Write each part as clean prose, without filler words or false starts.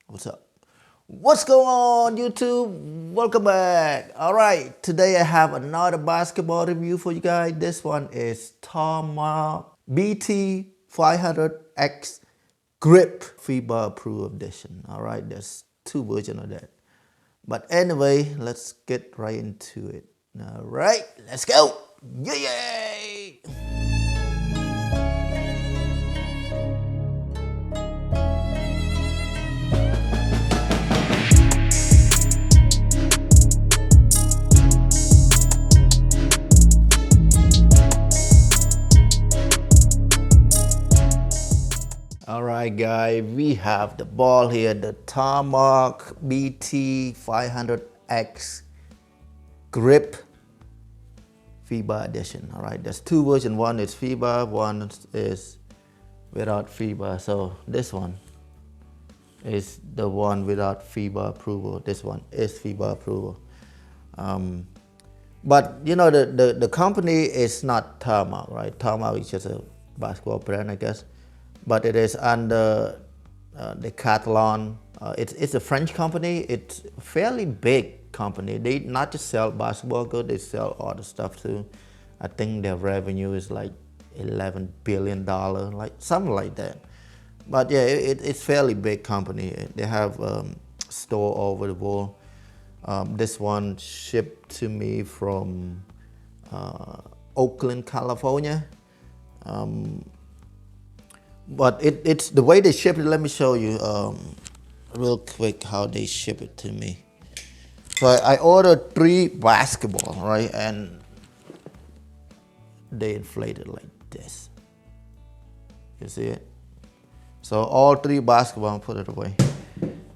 What's up? What's going on, YouTube? Welcome back. All right, today I have another basketball review for you guys. This one is Tarmak BT500x Grip FIBA Approved Edition. All right, there's two versions of that. But anyway, let's get right into it. All right, let's go. Yay! All right, guys, we have the ball here, the Tarmak BT500x Grip FIBA edition. All right, there's two versions. One is FIBA, one is without FIBA. So this one is the one without FIBA approval. This one is FIBA approval. But you know, the company is not Tarmak, right? Tarmak is just a basketball brand, I guess. But it is under Decathlon. It's a French company. It's a fairly big company. They not just sell basketball goods, they sell other stuff too. I think their revenue is like $11 billion, like something like that. But yeah, it's fairly big company. They have store all over the world. This one shipped to me from Oakland, California. But it's the way they ship it. Let me show you real quick how they ship it to me. So I ordered 3 basketball, right? And they inflated like this. You see it? So all 3 basketball, I'll put it away.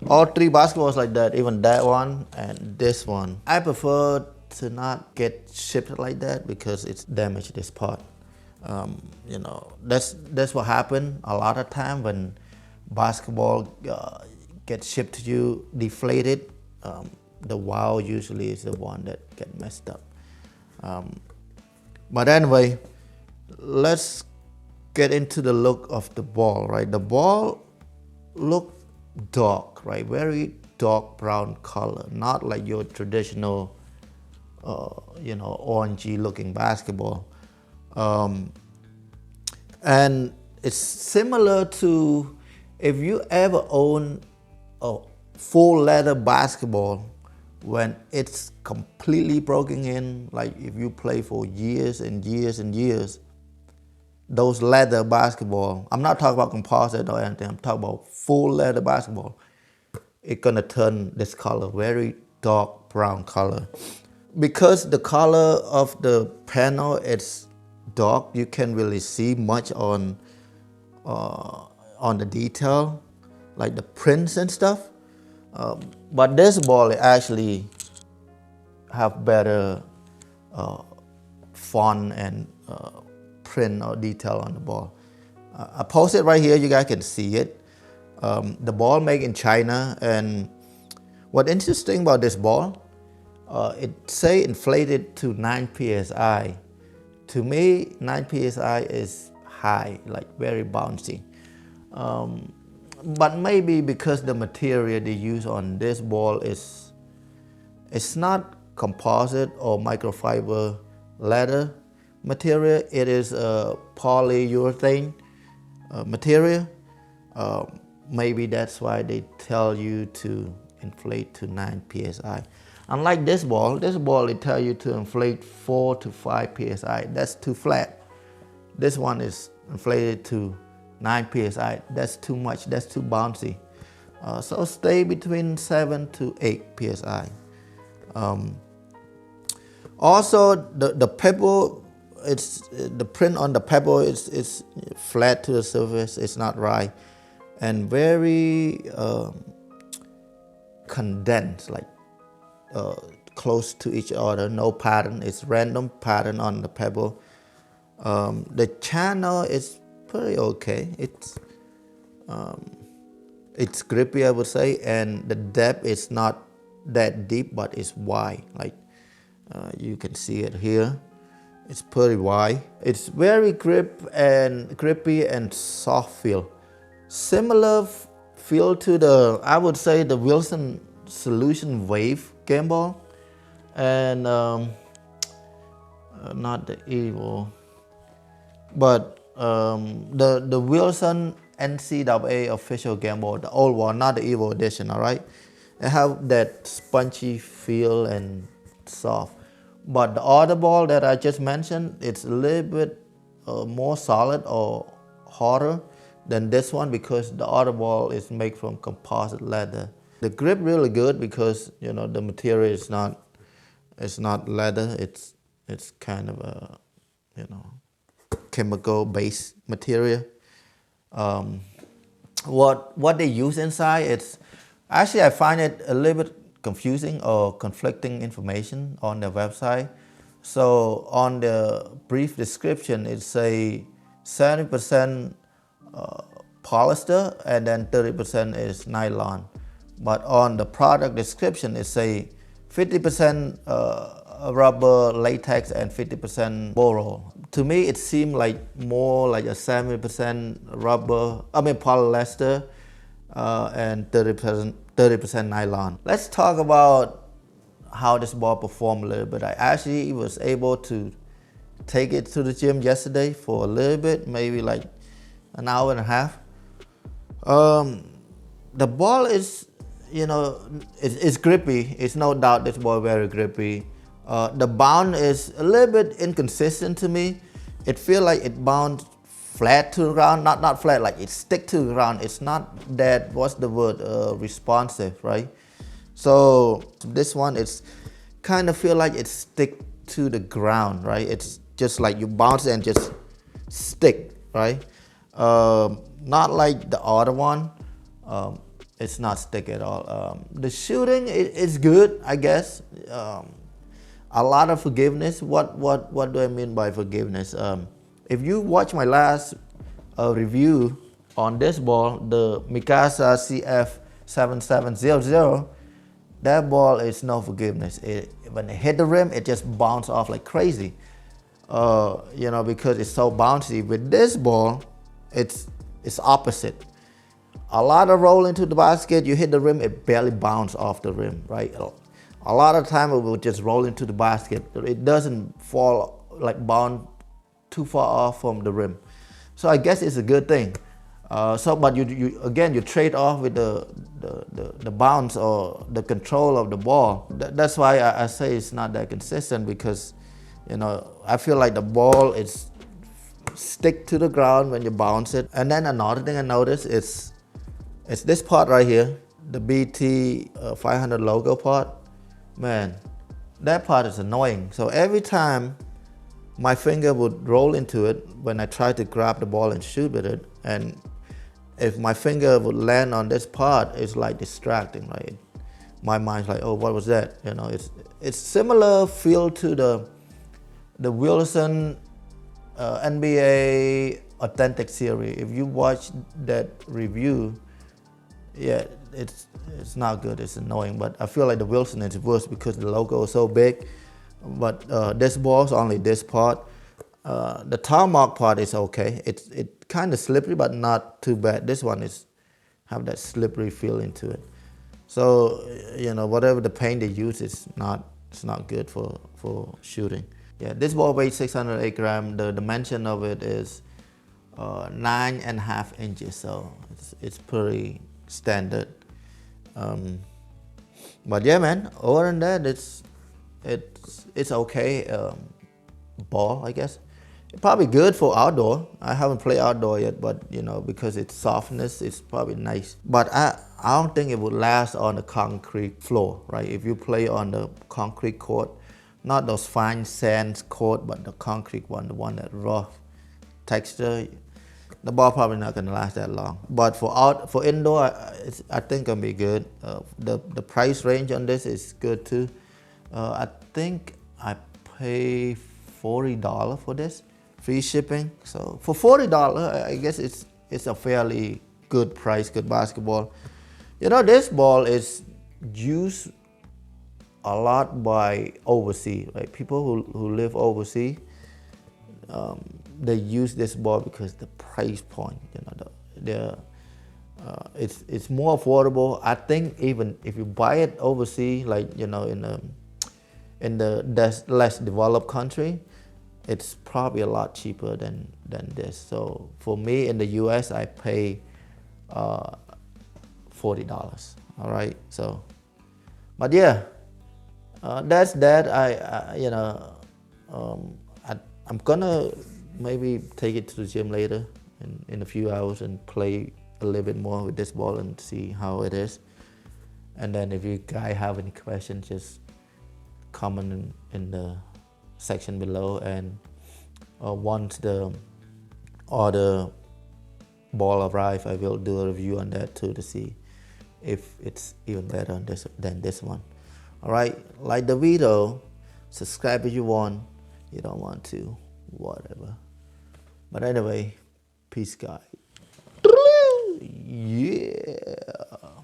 All 3 basketballs like that, even that one and this one. I prefer to not get shipped like that because it's damaged this part. You know, that's what happened a lot of time when basketball gets shipped to you deflated. The wow usually is the one that get messed up. But anyway, let's get into the look of the ball, right? The ball look dark, right? Very dark brown color, not like your traditional, you know, orangey looking basketball. And it's similar to if you ever own a full leather basketball when it's completely broken in, like if you play for years and years and years, those leather basketball, I'm not talking about composite or anything, I'm talking about full leather basketball, it's gonna turn this color, very dark brown color. Because the color of the panel is dark, you can't really see much on the detail, like the prints and stuff. But this ball actually have better font and print or detail on the ball. I post it right here, you guys can see it. The ball made in China, and what's interesting about this ball, it say inflated to 9 psi. To me, 9 psi is high, like very bouncy. But maybe because the material they use on this ball is, it's not composite or microfiber leather material. It is a polyurethane material. Maybe that's why they tell you to inflate to 9 psi. Unlike this ball they tell you to inflate 4 to 5 psi. That's too flat. This one is inflated to 9 psi. That's too much. That's too bouncy. So stay between 7 to 8 psi. Also, the pebble, it's the print on the pebble is flat to the surface. It's not right, and very condensed, like close to each other. No pattern. It's random pattern on the pebble. The channel is pretty okay. It's grippy, I would say, and the depth is not that deep, but it's wide. Like you can see it here. It's pretty wide. It's very grippy and soft feel. Similar feel to the, I would say, the Wilson Solution Wave game ball, and not the Evo, but the Wilson NCAA official game ball, the old one, not the Evo edition. All right, it have that spongy feel and soft. But the other ball that I just mentioned, it's a little bit more solid or harder than this one because the other ball is made from composite leather. The grip really good because the material is not, it's not leather. It's kind of a chemical based material. What they use inside, it's actually, I find it a little bit confusing or conflicting information on their website. So on the brief description, it say 70% polyester and then 30% is nylon. But on the product description, it say 50% rubber, latex, and 50% boro. To me, it seemed like more like a 70% rubber, polyester, and 30% nylon. Let's talk about how this ball performed a little bit. I actually was able to take it to the gym yesterday for a little bit, maybe like an hour and a half. The ball is, it's grippy. It's no doubt this ball very grippy. The bounce is a little bit inconsistent to me. It feels like it bounced flat to the ground, not flat, like it stick to the ground. It's not that, what's the word, responsive, right? So this one, it's kind of feel like it stick to the ground, right? It's just like you bounce and just stick, right? Not like the other one. It's not stick at all. The shooting is good, I guess. A lot of forgiveness. What do I mean by forgiveness? If you watch my last review on this ball, the Mikasa CF7700, that ball is no forgiveness. When it hit the rim, it just bounces off like crazy. Because it's so bouncy. With this ball, it's opposite. A lot of roll into the basket, you hit the rim, it barely bounces off the rim, right? A lot of time it will just roll into the basket. It doesn't fall, like bounce too far off from the rim. So I guess it's a good thing. But you trade off with the bounce or the control of the ball. That's why I say it's not that consistent, because I feel like the ball is stick to the ground when you bounce it. And then another thing I noticed is this part right here, the BT500 logo part. Man, that part is annoying. So every time my finger would roll into it when I try to grab the ball and shoot with it, and if my finger would land on this part, it's like distracting, right? My mind's like, oh, what was that? It's similar feel to the Wilson NBA Authentic series. If you watch that review, yeah, it's not good. It's annoying. But I feel like the Wilson is worse because the logo is so big. But this ball's only this part. The Tarmak part is okay. It's kind of slippery, but not too bad. This one have that slippery feeling to it. So whatever the paint they use, it's not good for shooting. Yeah, this ball weighs 608 grams. The dimension of it is 9.5 inches. So it's pretty standard. But yeah, man. Other than that, it's okay. Ball, I guess. It's probably good for outdoor. I haven't played outdoor yet, but because it's softness, it's probably nice. But I don't think it would last on the concrete floor, right? If you play on the concrete court, not those fine sand court, but the concrete one, the one that rough texture, the ball probably not gonna last that long. But for indoor, I think it'll be good. The price range on this is good too. I think I pay $40 for this, free shipping. So for $40, I guess it's a fairly good price, good basketball. This ball is used a lot by overseas, right? People who live overseas, they use this ball because the price point, their It's more affordable. I think even if you buy it overseas, like you know, in the less developed country, it's probably a lot cheaper than this. So for me in the U.S., I pay $40. All right, so but yeah, that's that. You know, I'm gonna maybe take it to the gym later in a few hours and play a little bit more with this ball and see how it is. And then if you guys have any questions, just comment in the section below. And once the order ball arrive, I will do a review on that too to see if it's even better than this one. All right, like the video, subscribe if you want. You don't want to, whatever. But anyway, peace, guys. Yeah.